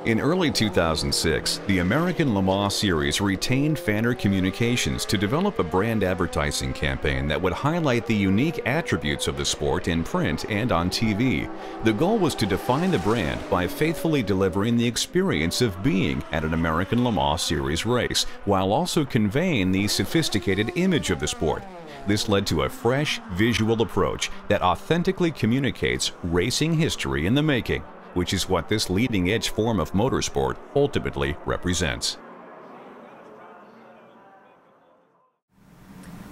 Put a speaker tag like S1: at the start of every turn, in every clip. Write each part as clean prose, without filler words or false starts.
S1: In early 2006, the American Le Mans Series retained Fanner Communications to develop a brand advertising campaign that would highlight the unique attributes of the sport in print and on TV. The goal was to define the brand by faithfully delivering the experience of being at an American Le Mans Series race, while also conveying the sophisticated image of the sport. This led to a fresh, visual approach that authentically communicates racing history in the making, which is what this leading-edge form of motorsport ultimately represents.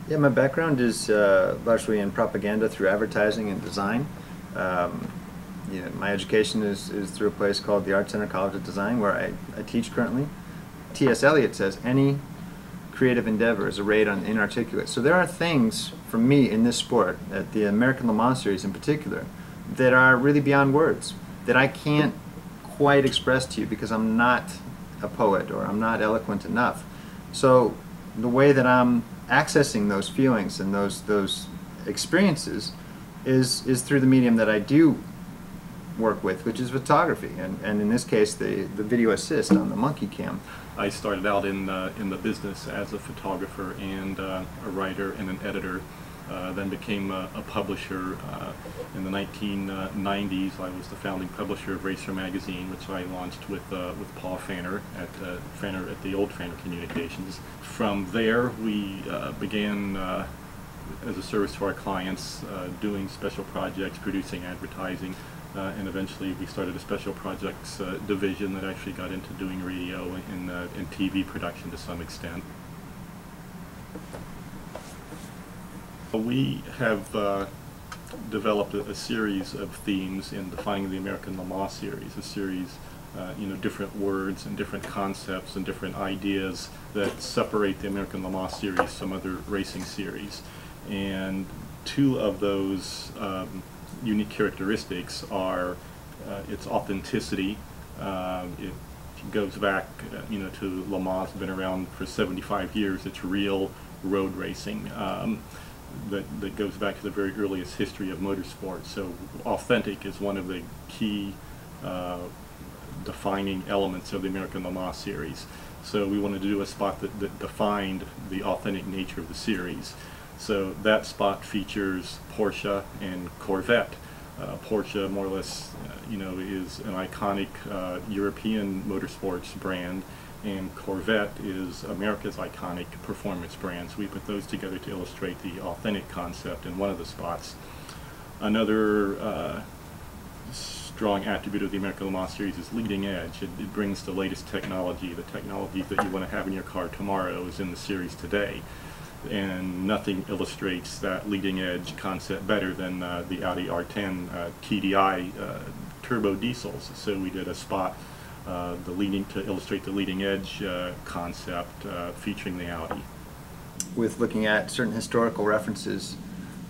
S2: Yeah, my background is largely in propaganda through advertising and design. My education is through a place called the Art Center College of Design, where I teach currently. T.S. Eliot says, any creative endeavor is arrayed on inarticulate. So there are things for me in this sport, at the American Le Mans Series in particular, that are really beyond words, that I can't quite express to you because I'm not a poet or I'm not eloquent enough. So the way that I'm accessing those feelings and those experiences is through the medium that I do work with, which is photography, and in this case the video assist on the monkey cam.
S3: I started out in the business as a photographer and a writer and an editor. Then became a publisher. In the 1990s, I was the founding publisher of Racer magazine, which I launched with Paul Fanner at the old Fanner Communications. From there, we began as a service to our clients, doing special projects, producing advertising, and eventually we started a special projects division that actually got into doing radio and TV production to some extent. We have developed a series of themes in defining the American Le Mans Series, a series, different words and different concepts and different ideas that separate the American Le Mans Series from other racing series. And two of those unique characteristics are its authenticity. It goes back, to Le Mans, been around for 75 years. It's real road racing. That goes back to the very earliest history of motorsport. So authentic is one of the key defining elements of the American Le Mans Series. So we wanted to do a spot that defined the authentic nature of the series. So that spot features Porsche and Corvette. Porsche, more or less, is an iconic European motorsports brand, and Corvette is America's iconic performance brand. So we put those together to illustrate the authentic concept in one of the spots. Another strong attribute of the American Le Mans Series is leading edge. It brings the latest technology. The technology that you want to have in your car tomorrow is in the series today. And nothing illustrates that leading edge concept better than the Audi R10 TDI turbo diesels. So we did a spot to illustrate the leading edge concept featuring the Audi.
S2: With looking at certain historical references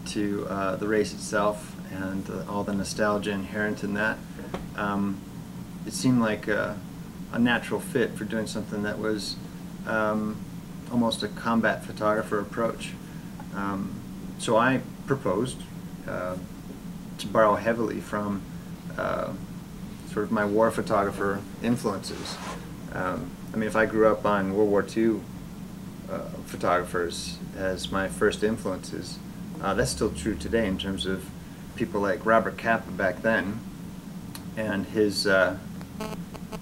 S2: to the race itself and all the nostalgia inherent in that, it seemed like a natural fit for doing something that was almost a combat photographer approach. So I proposed to borrow heavily from sort of my war photographer influences. If I grew up on World War II photographers as my first influences, that's still true today in terms of people like Robert Capa back then and his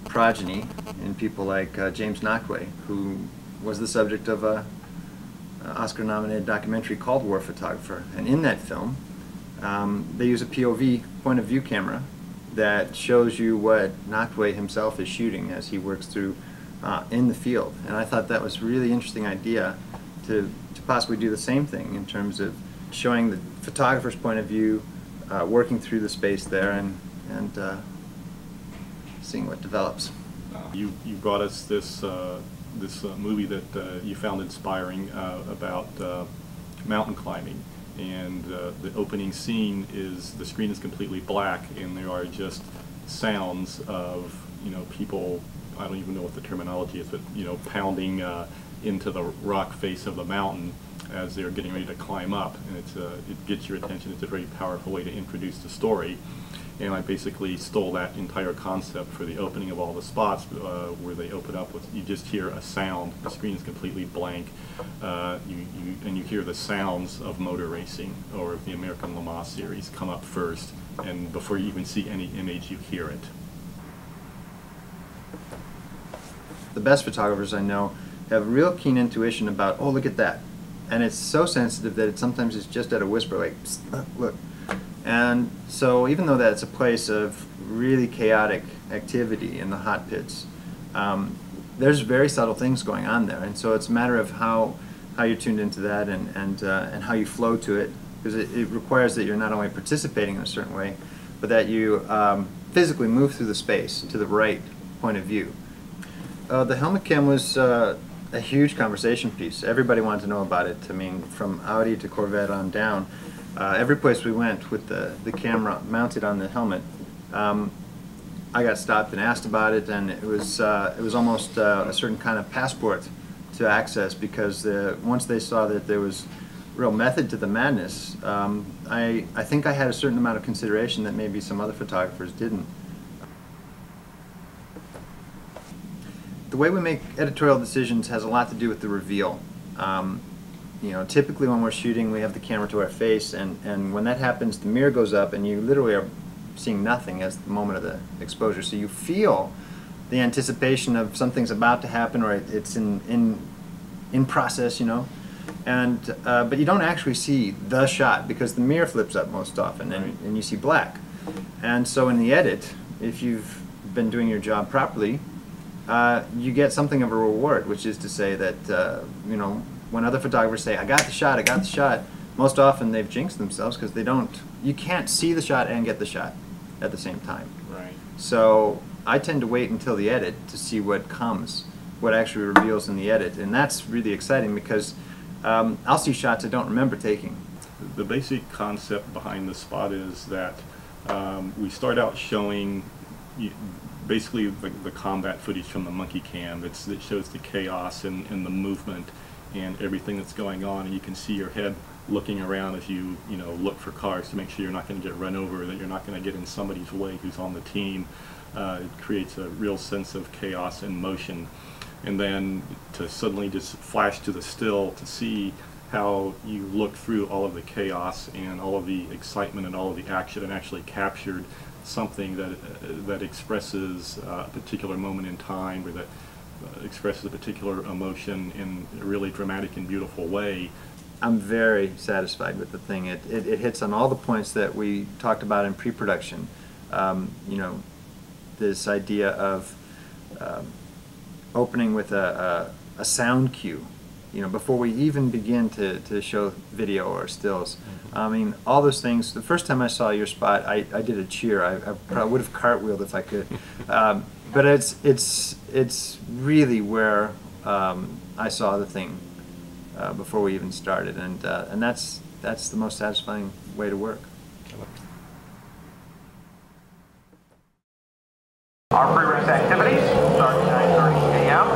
S2: progeny, and people like James Knockway, who was the subject of a Oscar-nominated documentary called War Photographer. And in that film, they use a POV, point of view camera, that shows you what Knockway himself is shooting as he works through in the field. And I thought that was a really interesting idea to possibly do the same thing in terms of showing the photographer's point of view, working through the space there, and seeing what develops.
S3: You brought us this movie that you found inspiring about mountain climbing, and the opening scene is the screen is completely black and there are just sounds of people, I don't even know what the terminology is, but pounding into the rock face of the mountain as they're getting ready to climb up, and it gets your attention. It's a very powerful way to introduce the story. and I basically stole that entire concept for the opening of all the spots, where they open up with, you just hear a sound. The screen is completely blank, and you hear the sounds of motor racing or the American Le Mans series come up first, and before you even see any image, you hear it.
S2: The best photographers I know have real keen intuition about, oh, look at that. And it's so sensitive that sometimes it's just at a whisper, like, psst, look. And so even though that's a place of really chaotic activity in the hot pits, there's very subtle things going on there. And so it's a matter of how you're tuned into that and how you flow to it, because it requires that you're not only participating in a certain way, but that you physically move through the space to the right point of view. The helmet cam was a huge conversation piece. Everybody wanted to know about it. I mean, from Audi to Corvette on down, every place we went with the camera mounted on the helmet, I got stopped and asked about it, and it was almost a certain kind of passport to access, because once they saw that there was real method to the madness, I think I had a certain amount of consideration that maybe some other photographers didn't. The way we make editorial decisions has a lot to do with the reveal. You know, typically when we're shooting, we have the camera to our face, and when that happens, the mirror goes up, and you literally are seeing nothing as the moment of the exposure. So you feel the anticipation of something's about to happen, or it's in process, you know. And but you don't actually see the shot, because the mirror flips up most often, and you see black. And so in the edit, if you've been doing your job properly, you get something of a reward, which is to say that, you know, when other photographers say, I got the shot, most often they've jinxed themselves, because you can't see the shot and get the shot at the same time.
S3: Right.
S2: So I tend to wait until the edit to see what comes, what actually reveals in the edit, and that's really exciting, because I'll see shots I don't remember taking.
S3: The basic concept behind the spot is that we start out showing basically the combat footage from the monkey cam that shows the chaos and the movement and everything that's going on, and you can see your head looking around as you look for cars to make sure you're not going to get run over, that you're not going to get in somebody's way who's on the team. It creates a real sense of chaos and motion, and then to suddenly just flash to the still to see how you look through all of the chaos and all of the excitement and all of the action and actually captured something that expresses a particular moment in time, or that expresses a particular emotion in a really dramatic and beautiful way.
S2: I'm very satisfied with the thing. It hits on all the points that we talked about in pre-production. You know, this idea of opening with a sound cue, you know, before we even begin to show video or stills. I mean, all those things. The first time I saw your spot, I did a cheer. I probably would have cartwheeled if I could. But it's really where I saw the thing before we even started, and that's the most satisfying way to work.
S4: Our pre-race activities start at 9:30 a.m.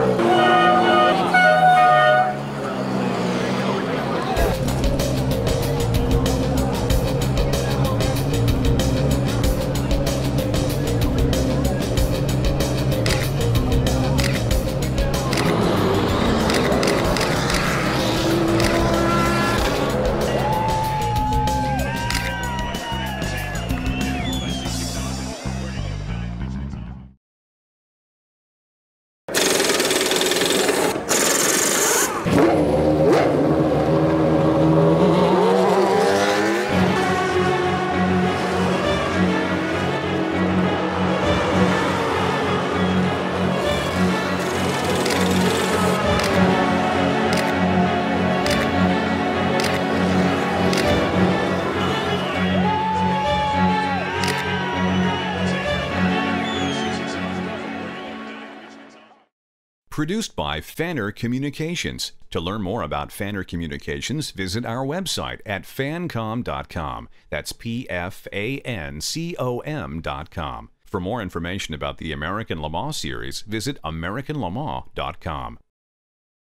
S1: Produced by Fanner Communications. To learn more about Fanner Communications, visit our website at fancom.com. That's PFANCOM.com. For more information about the American Le Mans series, visit AmericanLeMans.com.